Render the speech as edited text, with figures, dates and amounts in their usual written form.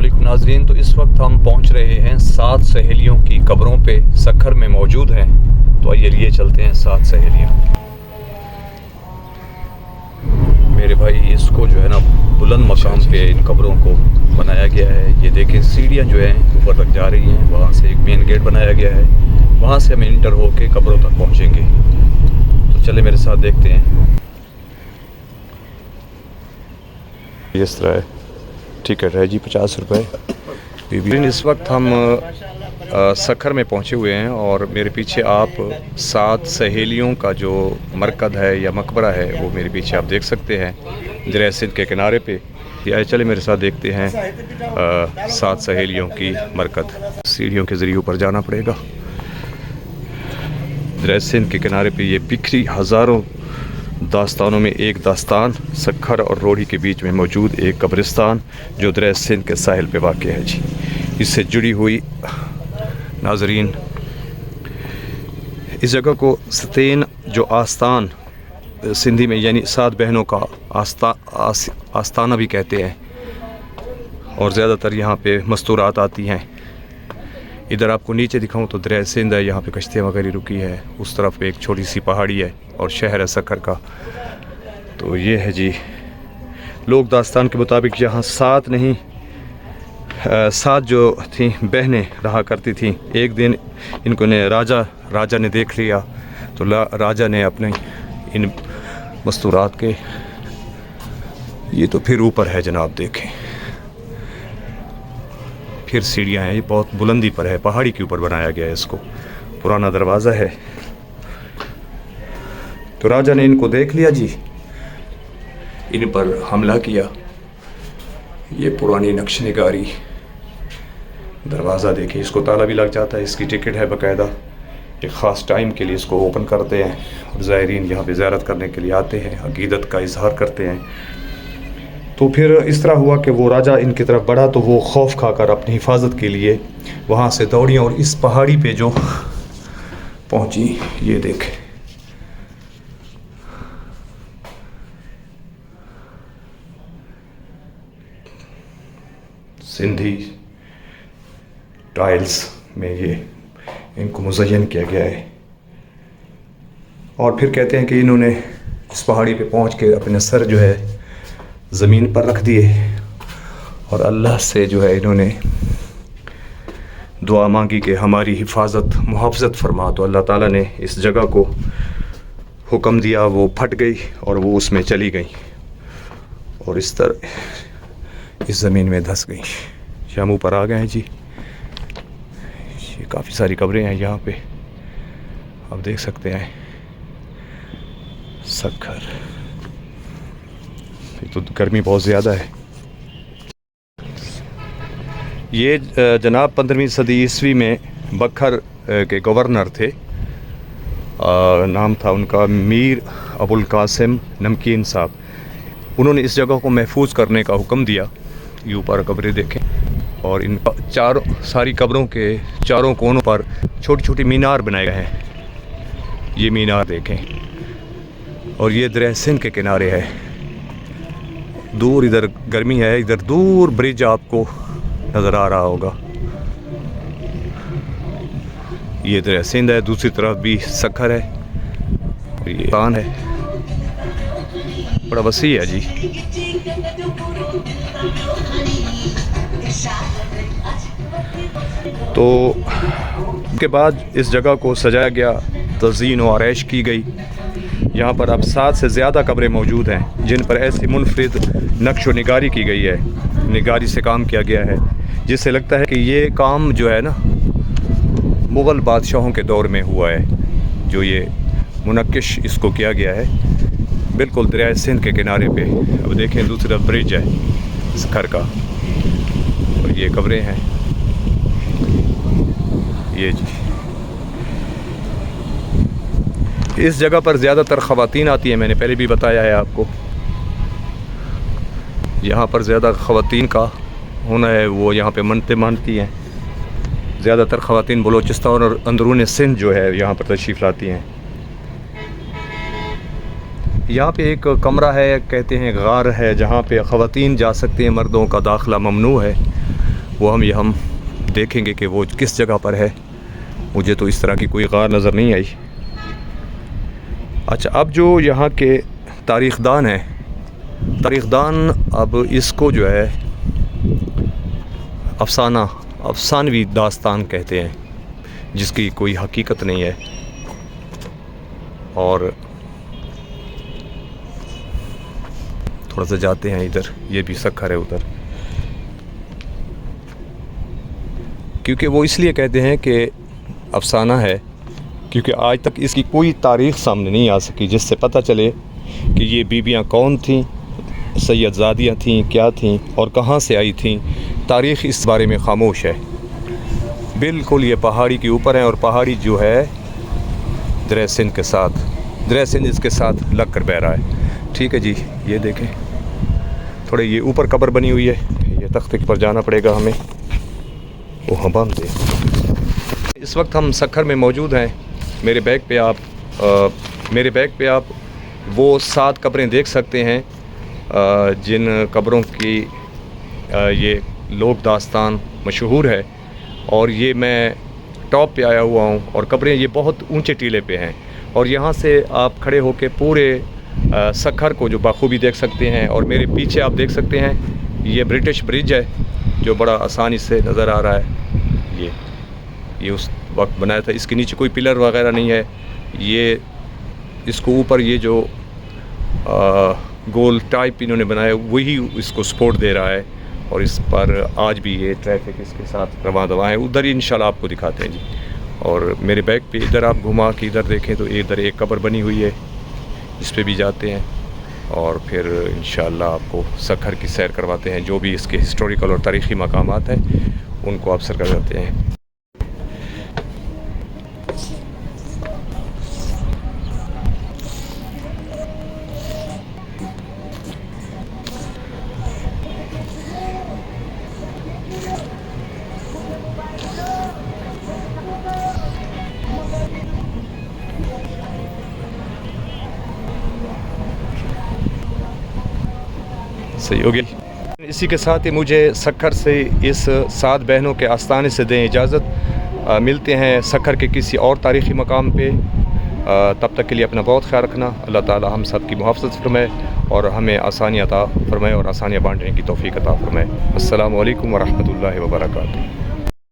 अस्सलामुअलैकुम नाज़रीन। तो इस वक्त हम पहुंच रहे हैं 7 सहेलियों की कब्रों पे, सक्खर में मौजूद हैं। तो आइए लिए चलते हैं 7 सहेलियाँ। मेरे भाई इसको जो है ना बुलंद मकाम पे इन कब्रों को बनाया गया है। ये देखें सीढ़ियाँ जो हैं ऊपर तक जा रही हैं। वहाँ से एक मेन गेट बनाया गया है, वहाँ से हम इंटर होके कब्रों तक पहुँचेंगे। तो चले मेरे साथ देखते हैं। इस तरह है, टिकट है जी 50 रुपये। इस वक्त हम सक्खर में पहुँचे हुए हैं और मेरे पीछे आप 7 सहेलियों का जो मरकज़ है या मकबरा है वो मेरे पीछे आप देख सकते हैं, दरिया सिंध के किनारे पे। या चले मेरे साथ देखते हैं 7 सहेलियों की मरकज़। सीढ़ियों के ज़रिए ऊपर जाना पड़ेगा। दरिया सिंध के किनारे पे ये बिखरी हज़ारों दास्तानों में एक दास्तान, सक्खर और रोड़ी के बीच में मौजूद एक कब्रिस्तान जो दरिया सिंध के साहिल पे वाक़ है जी। इससे जुड़ी हुई नाज़रीन, इस जगह को सतेन जो आस्तान सिंधी में यानी 7 बहनों का आस्ताना भी कहते हैं। और ज़्यादातर यहाँ पे मस्तूरात आती हैं। इधर आपको नीचे दिखाऊं तो दरिया सिंध है, यहाँ पे कश्तियाँ वगैरह रुकी है। उस तरफ पे एक छोटी सी पहाड़ी है और शहर है सक्खर का। तो ये है जी। लोक दास्तान के मुताबिक यहाँ 7 नहीं 7 जो थी बहनें रहा करती थीं। एक दिन इनको ने राजा ने देख लिया तो राजा ने अपने इन मस्तूरात के, ये तो फिर ऊपर है जनाब, देखें फिर सीढ़ियाँ हैं। ये बहुत बुलंदी पर है, पहाड़ी के ऊपर बनाया गया है इसको। पुराना दरवाज़ा है। तो राजा ने इनको देख लिया जी, इन पर हमला किया। ये पुरानी नक्शनिगारी दरवाज़ा देखिए, इसको ताला भी लग जाता है। इसकी टिकट है बाकायदा। एक ख़ास टाइम के लिए इसको ओपन करते हैं और ज़ायरीन यहाँ पे ज़ियारत करने के लिए आते हैं, अक़ीदत का इजहार करते हैं। तो फिर इस तरह हुआ कि वो राजा इनकी तरफ बढ़ा तो वो खौफ खाकर अपनी हिफाजत के लिए वहाँ से दौड़ी और इस पहाड़ी पे जो पहुँची, ये देखें सिंधी टाइल्स में ये इनको मुज़य्यन किया गया है। और फिर कहते हैं कि इन्होंने इस पहाड़ी पे पहुँच के अपने सर जो है ज़मीन पर रख दिए और अल्लाह से जो है इन्होंने दुआ मांगी कि हमारी हिफाजत मुहाफ़ज़त फरमा। तो अल्लाह ताला ने इस जगह को हुक्म दिया, वो फट गई और वो उसमें चली गई और इस तरह इस ज़मीन में धंस गई। हम ऊपर आ गए हैं जी। ये काफ़ी सारी कब्रें हैं यहाँ पे, आप देख सकते हैं। सक्खर, तो गर्मी बहुत ज़्यादा है। ये जनाब 15वीं सदी ईस्वी में बखर के गवर्नर थे। नाम था उनका मीर अबुल कासिम नमकीन साहब। उन्होंने इस जगह को महफूज करने का हुक्म दिया। ये ऊपर कब्रें देखें और इन सारी कब्रों के चारों कोनों पर छोटी छोटी मीनार बनाए गए हैं। ये मीनार देखें और ये दरिया सिंध के किनारे है। दूर इधर गर्मी है, इधर दूर ब्रिज आपको नज़र आ रहा होगा। ये दरिया सिंध है, दूसरी तरफ भी सक्खर है, ये पान है, बड़ा वसी है जी। तो उसके बाद इस जगह को सजाया गया, तज़ीन व आरैश की गई। यहाँ पर अब 7 से ज़्यादा कब्रें मौजूद हैं जिन पर ऐसी मुनफरिद नक्श व निगारी की गई है, निगारी से काम किया गया है, जिससे लगता है कि ये काम जो है ना मुग़ल बादशाहों के दौर में हुआ है। जो ये मुनक्किश इसको किया गया है बिल्कुल दरिया सिंध के किनारे पे। अब देखें दूसरी तरफ ब्रिज है सक्खर का और ये कब्रें हैं। ये जी, इस जगह पर ज़्यादातर ख़वातीन आती हैं, मैंने पहले भी बताया है आपको। यहाँ पर ज़्यादा ख़वातीन का होना है, वो यहाँ पे मनते मानती हैं। ज़्यादातर ख़वातीन बलोचिस्तान और अंदरून सिंध जो है यहाँ पर तशरीफ़ लाती हैं। यहाँ पे एक कमरा है, कहते हैं गार है, जहाँ पे ख़वातीन जा सकते हैं, मर्दों का दाखिला ममनू है। वो हम देखेंगे कि वो किस जगह पर है। मुझे तो इस तरह की कोई गार नज़र नहीं आई। अच्छा, अब जो यहाँ के तारीख़दान हैं, तारीख़दान अब इसको जो है अफसानवी दास्तान कहते हैं, जिसकी कोई हकीकत नहीं है। और थोड़ा सा जाते हैं इधर, ये भी सखर है उधर, क्योंकि वो इसलिए कहते हैं कि अफसाना है क्योंकि आज तक इसकी कोई तारीख़ सामने नहीं आ सकी जिससे पता चले कि ये बीबियाँ कौन थीं, सैयदज़ादियाँ थीं, क्या थीं और कहाँ से आई थीं। तारीख़ इस बारे में ख़ामोश है बिल्कुल। ये पहाड़ी के ऊपर है और पहाड़ी जो है दरिया सिंध के साथ, दरिया सिंध इसके साथ लग कर बह रहा है। ठीक है जी, ये देखें, थोड़े ये ऊपर कब्र बनी हुई है, ये तख्ते पर जाना पड़ेगा हमें। वो हम बंद है। इस वक्त हम सखर में मौजूद हैं। मेरे बैग पे आप वो 7 कब्रें देख सकते हैं जिन कब्रों की ये लोक दास्तान मशहूर है। और ये मैं टॉप पे आया हुआ हूँ और कब्रें ये बहुत ऊंचे टीले पे हैं और यहाँ से आप खड़े होकर पूरे सखर को जो बाखूबी देख सकते हैं। और मेरे पीछे आप देख सकते हैं ये ब्रिटिश ब्रिज है जो बड़ा आसानी से नज़र आ रहा है। ये उस वक्त बनाया था। इसके नीचे कोई पिलर वगैरह नहीं है। ये इसको ऊपर ये जो गोल टाइप इन्होंने बनाया वही इसको सपोर्ट दे रहा है और इस पर आज भी ये ट्रैफिक इसके साथ रवां दवा है। उधर ही इंशाल्लाह आपको दिखाते हैं जी। और मेरे बैग पे इधर आप घुमा के इधर देखें तो इधर एक कब्र बनी हुई है, इस पे भी जाते हैं और फिर इंशाल्लाह आपको सखर की सैर करवाते हैं। जो भी इसके हिस्टोरिकल और तारीख़ी मकामात हैं उनको अवसर कर जाते हैं। सही हो गया। इसी के साथ ही मुझे सखर से इस 7 बहनों के आस्थाने से दें इजाज़त। मिलते हैं सखर के किसी और तारीख़ी मकाम पे। तब तक के लिए अपना बहुत ख्याल रखना। अल्लाह ताला हम सब की मुहाफ़ज़त फरमाए और हमें आसानियाँ अता फरमाए और आसानियाँ बांटने की तौफ़ीक़ अता फरमाए। अस्सलामु अलैकुम व रहमतुल्लाहि व बरकातुहू।